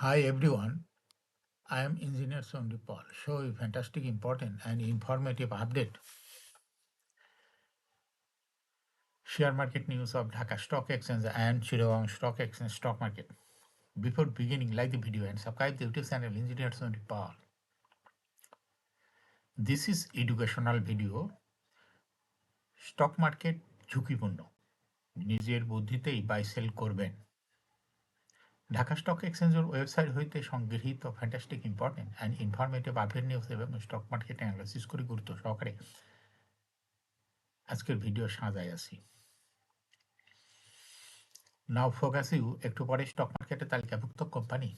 Hi everyone, I am Engineer Sondi Paul. Show you fantastic, important and informative update. Share market news of Dhaka Stock Exchange and Chittagong Stock Exchange stock market. Before beginning, like the video and subscribe the YouTube channel Engineer Sondi Paul. This is educational video. Stock market ঝুঁকিপূর্ণ, নিজের বুদ্ধিতেই buy sell করবেন। Dhaka stock এক্সচেঞ্জের website হইতে সংগৃহীত fantastic important and informative update news এবং stock market analysis করে গুরুত্ব সহকারে আজকের ভিডিও সাজায় আছি। নাও ফোকাস ইউ একটু পরে স্টক মার্কেটে তালিকাভুক্ত কোম্পানি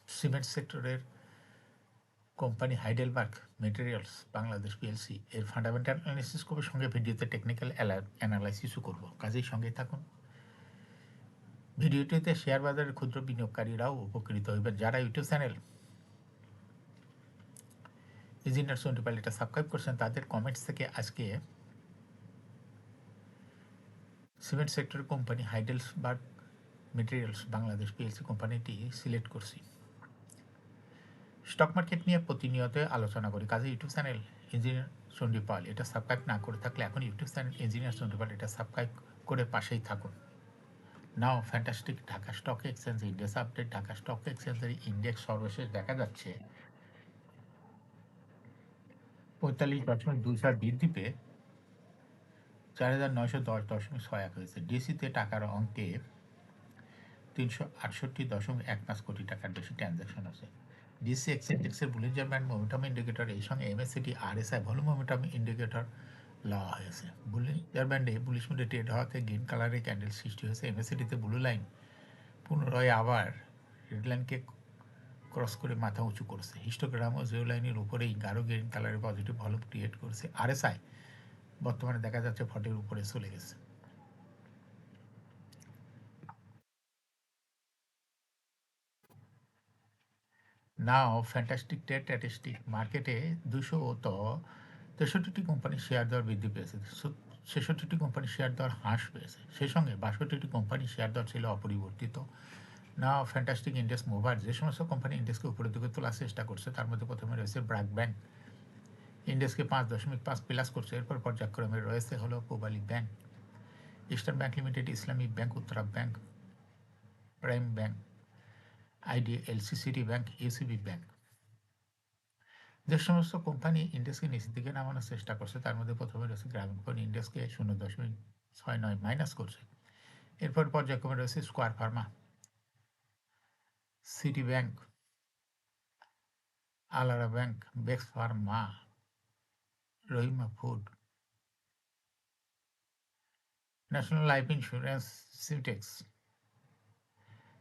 সিমেন্ট সেক্টরের company Heidelberg materials Bangladesh PLC এর ফান্ডামেন্টাল অ্যানালাইসিস করবো, সঙ্গে ভিডিওতে টেকনিক্যাল অ্যানালাইসিসও করব। কাজেই সঙ্গে থাকুন। ভিডিওটিতে শেয়ার বাজারের ক্ষুদ্র বিনিয়োগকারীরাও উপকৃত হইবেন। যারা ইউটিউব চ্যানেল ইঞ্জিনিয়ার সোন্টিপাল এটা সাবস্ক্রাইব করছেন, তাদের কমেন্টস থেকে আজকে সিমেন্ট সেক্টরের company Heidelberg materials Bangladesh PLC কোম্পানিটি সিলেক্ট করছি। স্টক মার্কেট নিয়ে প্রতিনিয়ত আলোচনা করি, কাজে ইউটিউব চ্যানেল ইঞ্জিনিয়ার সন্দীপাল এটা সাবস্ক্রাইব না করে থাকলে এখন ইউটিউব চ্যানেল ইঞ্জিনিয়ার সন্দীপাল এটা সাবস্ক্রাইব করে পাশেই থাকুন। Now fantastic Dhaka stock exchange index update. Dhaka stock এক্সচেঞ্জের ইন্ডেক্স সর্বশেষ দেখা যাচ্ছে 45.27 বৃদ্ধি পেয়ে 4,910.61 হয়েছে। ডিসিতে টাকার অঙ্কে 368.15 কোটি টাকার বেশি ট্রানজ্যাকশন আছে। ডিসি এক্সেন্টেক্সের বুলিঞ্জার ব্যান্ড মোমেন্টাম ইন্ডিকেটর এই সঙ্গে এমএসসিটি আরএসআই ভলিউম মোমেন্টাম ইন্ডিকেটর লওয়া হয়েছে। বুলিঞ্জার ব্যান্ডে বুলিশ মুডে ট্রেড হওয়াতে গ্রিন কালারের ক্যান্ডেল সৃষ্টি হয়েছে। এমএসসিটিতে ব্লু লাইন পুনরায় আবার রেড লাইনকে ক্রস করে মাথা উঁচু করছে। হিস্টোগ্রাম ও জিও লাইনের উপরেই গাঢ় গ্রিন কালারের পজিটিভ ভলিউম ক্রিয়েট করছে। আরএসআই বর্তমানে দেখা যাচ্ছে 40-এর উপরে চলে গেছে। নাও ফ্যান্টাস্টিক ট্রেড স্ট্যাটিস্টিক মার্কেটে 263টি কোম্পানির শেয়ার দর বৃদ্ধি পেয়েছে, 66টি কোম্পানির শেয়ার দর হ্রাস পেয়েছে। সেই সঙ্গে 62টি কোম্পানির শেয়ার দর ছিল অপরিবর্তিত। নাও ফ্যান্টাস্টিক ইন্ডেক্স মুভার যে সমস্ত কোম্পানি ইন্ডেক্সকে উপরের দিকে তোলার চেষ্টা করছে তার মধ্যে প্রথমে রয়েছে ব্র্যাক ব্যাংক, ইন্ডেক্সকে 5.5 প্লাস করছে। এরপর পর্যায়ক্রমে রয়েছে হলো Pubali bank, eastern bank limited, Islamic bank, Uttara bank, prime bank, IDLC, city bank, UCB bank. যে সমস্ত কোম্পানি ইন্ডেক্সকে নিচের দিকে নামানোর চেষ্টা করছে তার মধ্যে প্রথমে রয়েছে গ্রামীণফোন, ইন্ডেক্সকে 0.69 মাইনাস করছে। এরপর পর্যায়ক্রমে রয়েছে স্কোয়ার ফার্মা, সিটি ব্যাংক, আলারা ব্যাংক, বেক্স pharma, Rahima food, national life insurance, Simtex,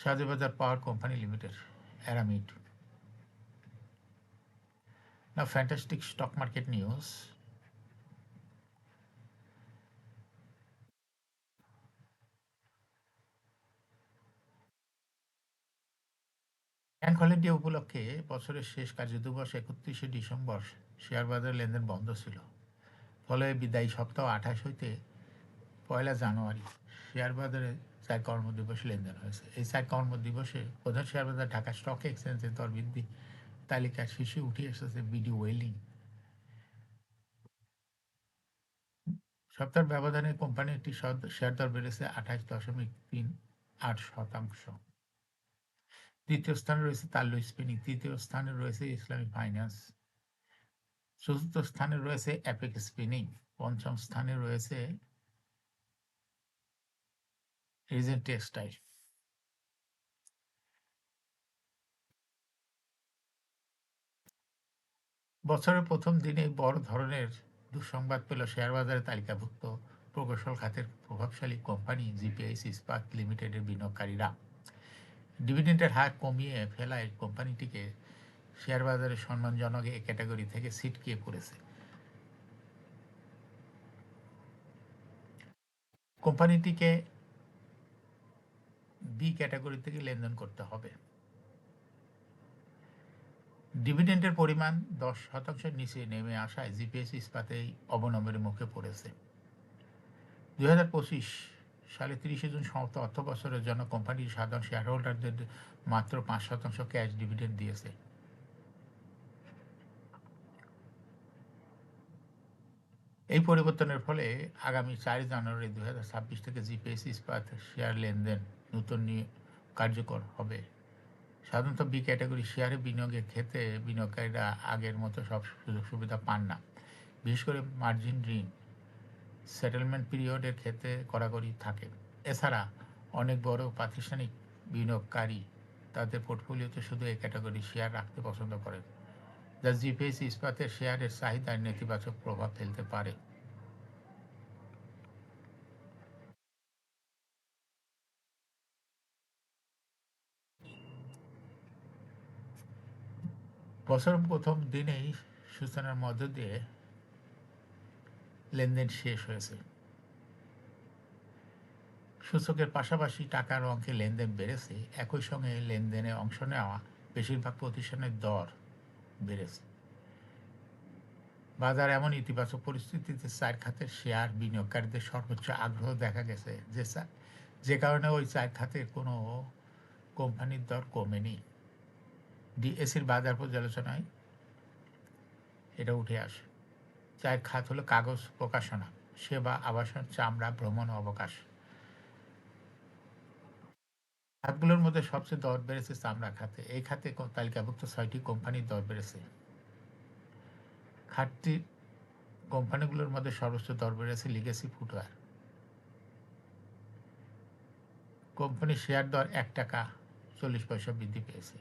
Shahjibazar power company limited, অ্যারামিড। Now fantastic stock market news. Bank holiday উপলক্ষে বছরের শেষ কার্যদিবস 31শে ডিসেম্বর শেয়ার বাজার লেনদেন বন্ধ ছিল। ফলে বিদায়ী সপ্তাহ 28 হইতে 1 জানুয়ারি শেয়ার বাজারে 4 কর্মদিবস লেনদেন হয়েছে। এই 4 কর্মদিবসে প্রধান শেয়ার বাজার ঢাকা স্টক এক্সচেঞ্জের দর বৃদ্ধি তালিকার শীর্ষে উঠে এসেছে বিডি ওয়েলিং। সপ্তাহের ব্যবধানে কোম্পানিটির শেয়ার দর বেড়েছে 28.38%। দ্বিতীয় স্থানে রয়েছে তাল্লু স্পিনিং, তৃতীয় স্থানে রয়েছে ইসলামিক ফাইন্যান্স, চতুর্থ স্থানে রয়েছে অ্যাপেক স্পিনিং, পঞ্চম স্থানে রয়েছে রিজেন্ট টেক্সটাইল। বছরের প্রথম দিনেই বড় ধরনের দুঃসংবাদ পেল শেয়ার বাজারে তালিকাভুক্ত প্রকৌশল খাতের প্রভাবশালী কোম্পানি জিপিআইসি ইস্পাত লিমিটেডের বিনিয়োগকারীরা। ডিভিডেন্ডের হার কমিয়ে ফেলায় কোম্পানিটিকে শেয়ার বাজারে সম্মানজনক এ ক্যাটাগরি থেকে ছিটকে পড়েছে। কোম্পানিটিকে বি ক্যাটাগরি থেকে লেনদেন করতে হবে। ডিভিডেন্ডের পরিমাণ 10% নিচে নেমে আসায় জিপিএসসি ইস্পাতেই অবনমনের মুখে পড়েছে। 2025 সালে 30 জুন সমাপ্ত অর্থ বছরের জন্য কোম্পানির সাধারণ শেয়ার হোল্ডারদের মাত্র 5% ক্যাশ ডিভিডেন্ড দিয়েছে। এই পরিবর্তনের ফলে আগামী 4 জানুয়ারি 2026 থেকে জিপিএসসি ইস্পাত শেয়ার লেনদেন নতুন কার্যকর হবে। সাধারণত বি ক্যাটাগরি শেয়ারে বিনিয়োগের ক্ষেত্রে বিনিয়োগকারীরা আগের মতো সব সুযোগ সুবিধা পান না। বিশেষ করে মার্জিন ঋণ সেটেলমেন্ট পিরিয়ডের ক্ষেত্রে কড়াকড়ি থাকে। এছাড়া অনেক বড় প্রাতিষ্ঠানিক বিনিয়োগকারী তাদের পোর্টফোলিওতে শুধু এই ক্যাটাগরি শেয়ার রাখতে পছন্দ করেন, যা জিপিএসসি ইস্পাতের শেয়ারের চাহিদায় নেতিবাচক প্রভাব ফেলতে পারে। বছরের প্রথম দিনেই সূচনার মধ্য দিয়ে লেনদেন শেষ হয়েছে। সূচকের পাশাপাশি টাকার অঙ্কে লেনদেন বেড়েছে। একই সঙ্গে লেনদেনে অংশ নেওয়া বেশিরভাগ প্রতিষ্ঠানের দর বেড়েছে। বাজার এমন ইতিবাচক পরিস্থিতিতে 4 খাতের শেয়ার বিনিয়োগকারীদের সর্বোচ্চ আগ্রহ দেখা গেছে, যে কারণে ওই 4 খাতের কোনো কোম্পানির দর কমেনি। ডিএসসির বাজার পর্যালোচনায় এটা উঠে আসে। 4 খাত হলো কাগজ প্রকাশনা, সেবা, আবাসন, চামড়া, ভ্রমণ, অবকাশ। খাতগুলোর মধ্যে সবচেয়ে দর বেড়েছে চামড়া খাতে। এই খাতে তালিকাভুক্ত 6টি কোম্পানির দর বেড়েছে। খাতটি কোম্পানিগুলোর মধ্যে সর্বোচ্চ দর বেড়েছে লিগেসি ফুটওয়্যার। কোম্পানির শেয়ার দর 1 টাকা 40 পয়সা বৃদ্ধি পেয়েছে।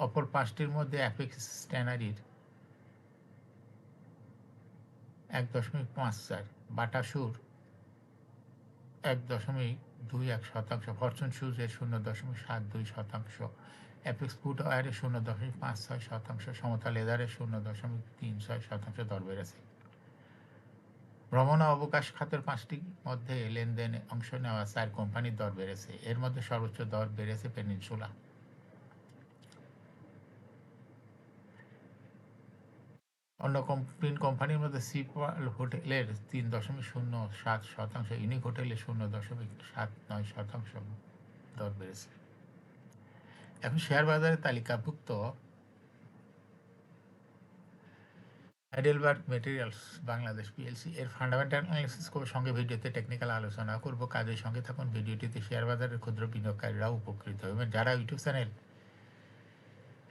অপর 5টির মধ্যে অ্যাপেক্স ট্যানারির 1.54, বাটা সুর 1.21%, ফরচুন সুজের 0.72%, অ্যাপেক্স ফুটওয়্যারের 0.56%, সমতা লেদারের 0.36% দর বেড়েছে। ভ্রমণ ও অবকাশ খাতের 5টির মধ্যে লেনদেনে অংশ নেওয়া 4 কোম্পানির দর বেড়েছে। এর মধ্যে সর্বোচ্চ দর বেড়েছে পেনিনসুলা। অন্য তিন কোম্পানির মধ্যে সিপাল হোটেলের 3.07%, ইউনিক হোটেলের 0.79% দর বেড়েছে। এখন শেয়ার বাজারে তালিকাভুক্ত হাইডেলবার্গ মেটেরিয়ালস বাংলাদেশ পিএলসি এর ফান্ডামেন্টাল অ্যানালিসিস সঙ্গে ভিডিওতে টেকনিক্যাল আলোচনা করব। কাজের সঙ্গে থাকুন। ভিডিওটিতে শেয়ার বাজারের ক্ষুদ্র বিনিয়োগকারীরাও উপকৃত হবেন। যারা ইউটিউব চ্যানেল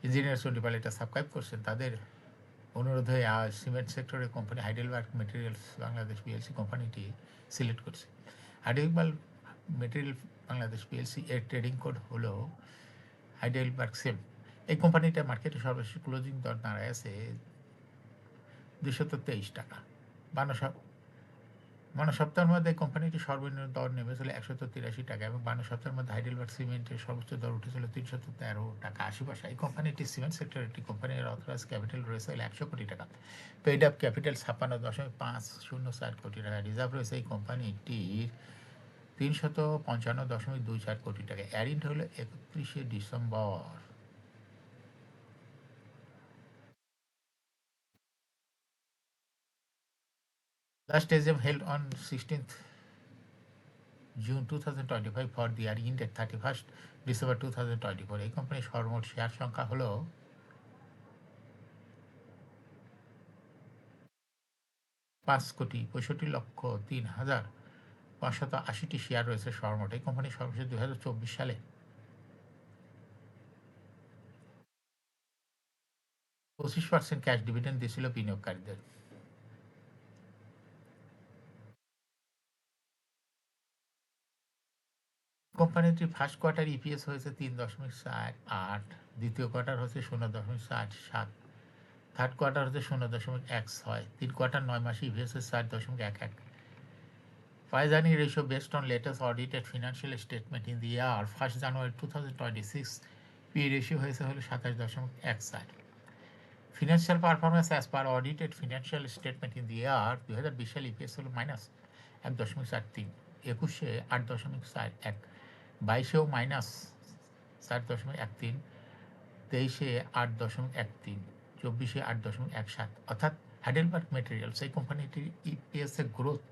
ইঞ্জিনিয়ার সন্ডিপাল এটা সাবস্ক্রাইব করছেন, তাদের অনুরোধ হয়ে আজ সিমেন্ট সেক্টরের company Heidelberg materials Bangladesh PLC কোম্পানিটি সিলেক্ট করছে। হাইডেলবার্গ মেটেরিয়াল বাংলাদেশ পিএলসি এর ট্রেডিং কোড হলো হাইডেলবার্গ সেম। এই কোম্পানিটা মার্কেটে সর্বশেষ ক্লোজিং দর দাঁড়ায় আছে 223 টাকা। বান্ন সপ্তাহের মধ্যে কোম্পানিটি সর্বনিম্ন দর নেমেছিল 183 টাকা এবং 52 সপ্তাহের মধ্যে হাইডেলবার্গ সিমেন্টের সর্বোচ্চ দর উঠেছিল 313 টাকা 80 পয়সা। এই কোম্পানিটি সিমেন্ট সেক্টরের একটি কোম্পানির অথরাইজ ক্যাপিটাল রয়েছে 100 কোটি টাকা। পেইড আপ ক্যাপিটাল 56.504 কোটি টাকা। রিজার্ভ রয়েছে এই কোম্পানিটির 355.24 কোটি টাকা। অ্যারিন্ড হলো 31 December. Last exam held on 16th June 2025 for the year ended 31st December 2024. এই কোম্পানির সর্বমোট শেয়ার সংখ্যা হলো 5,65,03,580টি শেয়ার রয়েছে সর্বমোট। এই কোম্পানি সর্বশেষ 2024 সালে 25% ক্যাশ ডিভিডেন্ড দিয়েছিল বিনিয়োগকারীদের। কোম্পানিটির ফার্স্ট কোয়ার্টার ইপিএস হয়েছে 3.48, দ্বিতীয় কোয়ার্টার হচ্ছে 0.87, থার্ড কোয়ার্টার হচ্ছে 0.16, 3 কোয়ার্টার 9 মাসে ইপিএস হচ্ছে 4.11। Price earning ratio based on latest audited financial statement in the year 1st January 2026, P ratio হয়েছে হলো 27.14। Financial performance as per audited financial statement in the year 2020 সালে EPS হলো -1.43, 21-এ 8.41, 22-এও -4.13, 23-এ 8.13, 24-এ 8.17। অর্থাৎ Heidelberg materials এই কোম্পানিটির EPS এর growth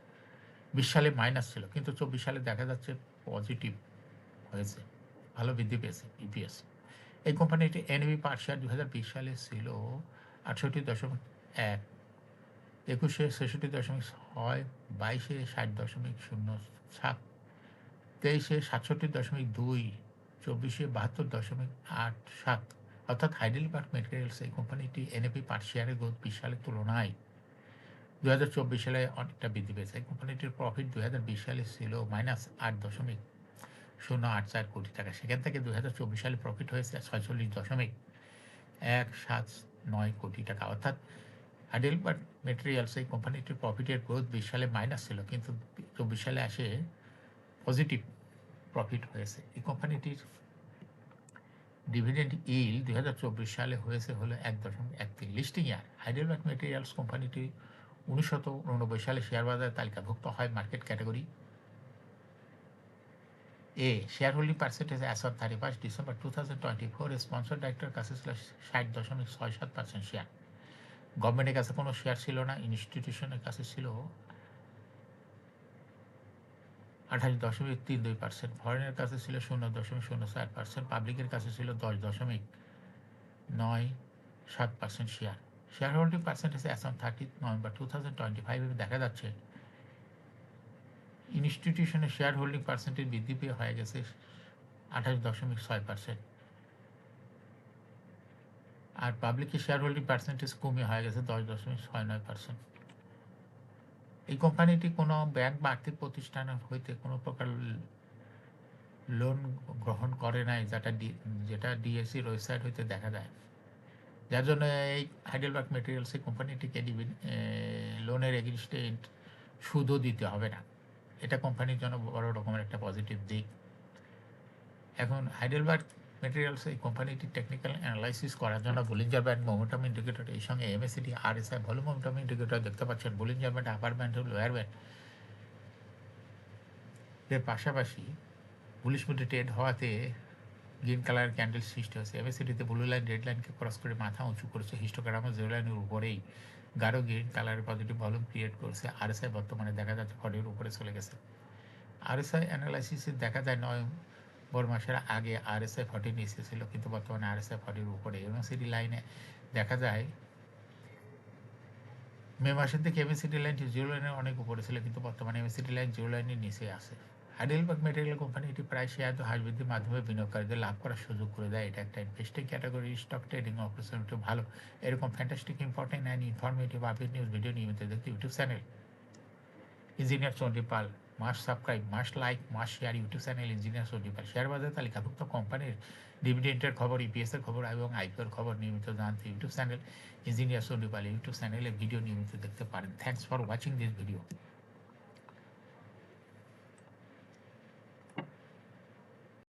20 সালে minus ছিল, কিন্তু 24 সালে দেখা যাচ্ছে পজিটিভ হয়েছে, ভালো বৃদ্ধি পেয়েছে ইপিএস। এই কোম্পানিটি এনএভি পার শেয়ার 2020 সালে ছিল 68.1, 21-এ 66.6, 22-এ 60.07, 23-এ 67.2, 24-এ 72.87। অর্থাৎ হাইডেলবার্গ ম্যাটেরিয়ালস এই কোম্পানিটি এনএপি পার শেয়ারের গ্রোথ 20 সালের তুলনায় 2024 সালে অনেকটা বৃদ্ধি পেয়েছে। এই কোম্পানিটির প্রফিট 2020 সালে ছিল -8.084 কোটি টাকা। সেখান থেকে 2024 সালে প্রফিট হয়েছে 46.179 কোটি টাকা। অর্থাৎ হাইডেলবার্গ ম্যাটেরিয়ালস এই কোম্পানিটির প্রফিটের গ্রোথ 20 সালে মাইনাস ছিল, কিন্তু 24 সালে আসে পজিটিভ প্রফিট হয়েছে। এই কোম্পানিটির ডিভিডেন্ড ইল্ড 2024 সালে হয়েছে হলো 1.13। লিস্টিং ইয়ার হাইডেলবার্গ ম্যাটেরিয়ালস কোম্পানিটি 1989 সালে শেয়ার বাজারে তালিকাভুক্ত হয় market category A. Share holding percentage as of 31 December 2024 sponsor director কাছে ছিল 60.67% শেয়ার। গভর্নমেন্টের কাছে কোনো শেয়ার ছিল না, ইনস্টিটিউশনের কাছে ছিল 28.32%, ফরেনের কাছে ছিল 0.04%, পাবলিকের কাছে ছিল 10.97% share. Share holding percentage as on 30 November 2025 দেখা যাচ্ছে ইনস্টিটিউশনের শেয়ার হোল্ডিং পার্সেন্টেজ বৃদ্ধি পেয়ে হয়ে গেছে 28.6%, আর পাবলিকের শেয়ার হোল্ডিং পার্সেন্টেজ কমে হয়ে গেছে 10.69%। এই কোম্পানিটি কোনো ব্যাংক বা আর্থিক প্রতিষ্ঠান হইতে কোনো প্রকার লোন গ্রহণ করে নাই, যেটা ডিএসসির ওয়েবসাইট হইতে দেখা যায়। যার জন্য এই হাইডেলবার্গ ম্যাটেরিয়ালস এই কোম্পানিটিকে লোনের এগেনস্টে সুদও দিতে হবে না। এটা কোম্পানির জন্য বড় রকমের একটা পজিটিভ দিক। এখন হাইডেলবার্গ ম্যাটেরিয়ালস এই কোম্পানিটির টেকনিক্যাল অ্যানালাইসিস করার জন্য বলিঞ্জার ব্যান্ড মোমেন্টাম ইন্ডিকেটর, এই সঙ্গে MACD RSI volume momentum indicator দেখতে পাচ্ছেন। বলিঞ্জার ব্যান্ড আপার ব্যান্ড ও লোয়ার ব্যান্ড এর পাশাপাশি বুলিশ মুডে ট্রেড হওয়াতে গ্রিন কালার ক্যান্ডেল সৃষ্টি হয়েছে। এমএসিডিতে ব্লু লাইন রেড লাইনকে ক্রস করে মাথা উঁচু করেছে। হিস্টোগ্রামে জিরো লাইনের উপরেই গাঢ় গ্রিন কালারের পজিটিভ ভলিউম ক্রিয়েট করেছে। আরএসআই বর্তমানে দেখা যাচ্ছে 40-এর উপরে চলে গেছে। আরএসআই অ্যানালাইসিসে দেখা যায় নভেম্বর মাসের আগে আরএসআই 40 নিচে ছিল, কিন্তু বর্তমানে আরএসআই 40-এর উপরে। এমএসিডি লাইনে দেখা যায় মে মাসের দিকে এমএসিডি লাইনটি জিরো লাইনের অনেক উপরে ছিল, কিন্তু বর্তমানে এমএসিডি লাইন জিরো লাইনের নিচে আছে। হাইডেলবার্গ ম্যাটেরিয়াল কোম্পানি এটি প্রায় শেয়ার হ্রাস বৃদ্ধির মাধ্যমে বিনিয়োগকারীদের লাভ করার সুযোগ করে দেয়। এটা একটা investing category. Stock trading opportunity ভালো। এরকম fantastic important and informative update news video নিয়মিত দেখতে YouTube channel engineer Chandipal must subscribe, must like, must share YouTube channel engineer Chandipal. Share বাজার তালিকাভুক্ত কোম্পানির ডিভিডেন্টের খবর, ইপিএসের খবর এবং আইপিওর খবর নিয়মিত জানতে ইউটিউব চ্যানেল ইঞ্জিনিয়ার চন্ডীপাল ইউটিউব চ্যানেলে ভিডিও নিয়মিত দেখতে পারেন। Thanks for watching this video.